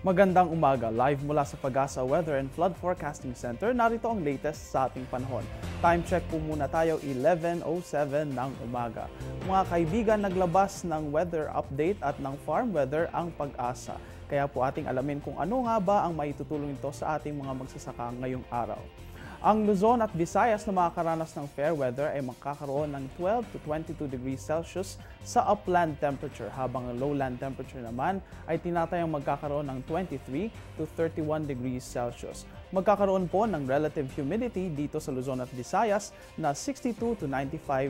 Magandang umaga, live mula sa Pag-asa Weather and Flood Forecasting Center. Narito ang latest sa ating panahon. Time check po muna tayo, 11:07 ng umaga. Mga kaibigan, naglabas ng weather update at ng farm weather ang Pag-asa. Kaya po ating alamin kung ano nga ba ang maitutulong ito sa ating mga magsasaka ngayong araw. Ang Luzon at Visayas na makakaranas ng fair weather ay magkakaroon ng 12 to 22 degrees Celsius sa upland temperature, habang ang lowland temperature naman ay tinatayang magkakaroon ng 23 to 31 degrees Celsius. Magkakaroon po ng relative humidity dito sa Luzon at Visayas na 62 to 95%.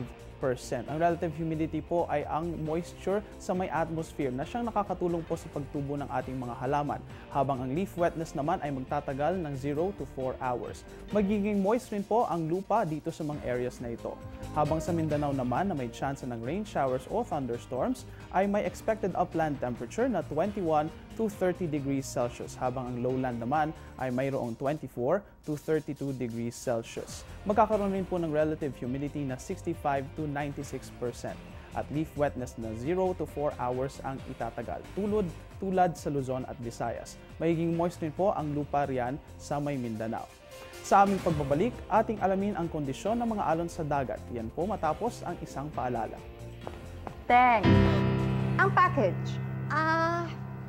Ang relative humidity po ay ang moisture sa may atmosphere na siyang nakakatulong po sa pagtubo ng ating mga halaman, habang ang leaf wetness naman ay magtatagal ng 0 to 4 hours. Magiging moist rin po ang lupa dito sa mga areas na ito. Habang sa Mindanao naman na may chance ng rain showers o thunderstorms, ay may expected upland temperature na 21 to 30 degrees Celsius, habang ang lowland naman ay mayroong 24 to 32 degrees Celsius. Magkakaroon rin po ng relative humidity na 65 to 96% at leaf wetness na 0 to 4 hours ang itatagal, tulad sa Luzon at Visayas. Magiging moist rin po ang lupa riyan sa may Mindanao. Sa aming pagbabalik, ating alamin ang kondisyon ng mga alon sa dagat. Yan po matapos ang isang paalala. Thanks. Ang package.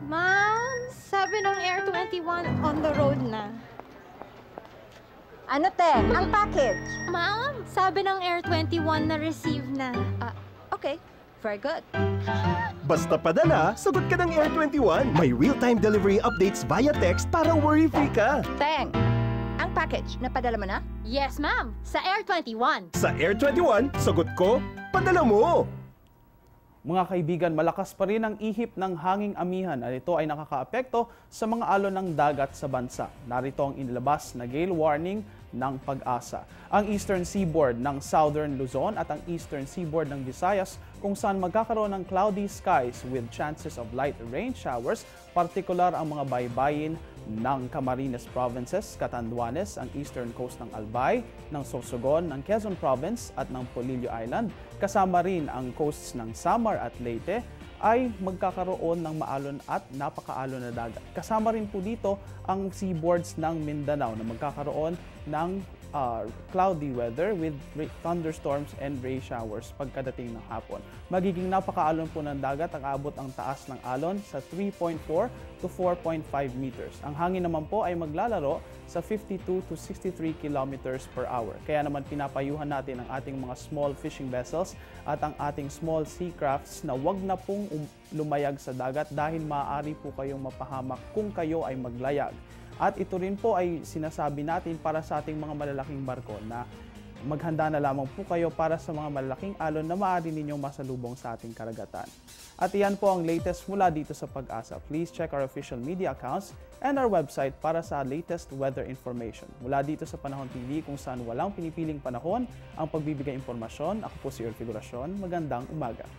Ma'am, sabi ng Air 21 on the road na. Ano, Teng? Ang package. Ma'am, sabi ng Air 21 na receive na. Okay. Very good. Basta padala, sagot ka ng Air 21. May real-time delivery updates via text para worry-free ka. Teng, ang package, napadala mo na? Yes, ma'am, sa Air 21. Sa Air 21, sagot ko, padala mo. Mga kaibigan, malakas pa rin ang ihip ng hanging amihan at ito ay nakakaapekto sa mga alon ng dagat sa bansa. Narito ang inilabas na gale warning ng Pag-asa. Ang eastern seaboard ng southern Luzon at ang eastern seaboard ng Visayas kung saan magkakaroon ng cloudy skies with chances of light rain showers, partikular ang mga baybayin ng Camarines Provinces, Catanduanes, ang eastern coast ng Albay, ng Sorsogon, ng Quezon Province at ng Polillo Island. Kasama rin ang coasts ng Samar at Leyte ay magkakaroon ng maalon at napakaalon na dagat. Kasama rin po dito ang seaboards ng Mindanao na magkakaroon ng cloudy weather with thunderstorms and rain showers pagkadating ng hapon. Magiging napakaalon po ng dagat, ang abot ang taas ng alon sa 3.4 to 4.5 meters. Ang hangin naman po ay maglalaro sa 52 to 63 kilometers per hour. Kaya naman pinapayuhan natin ang ating mga small fishing vessels at ang ating small sea crafts na wag na pong lumayag sa dagat dahil maaari po kayong mapahamak kung kayo ay maglayag. At ito rin po ay sinasabi natin para sa ating mga malalaking barko na maghanda na lamang po kayo para sa mga malalaking alon na maaari ninyong masalubong sa ating karagatan. At iyan po ang latest mula dito sa Pag-asa. Please check our official media accounts and our website para sa latest weather information. Mula dito sa Panahon TV kung saan walang pinipiling panahon ang pagbibigay impormasyon, ako po si Earl Figuracion. Magandang umaga.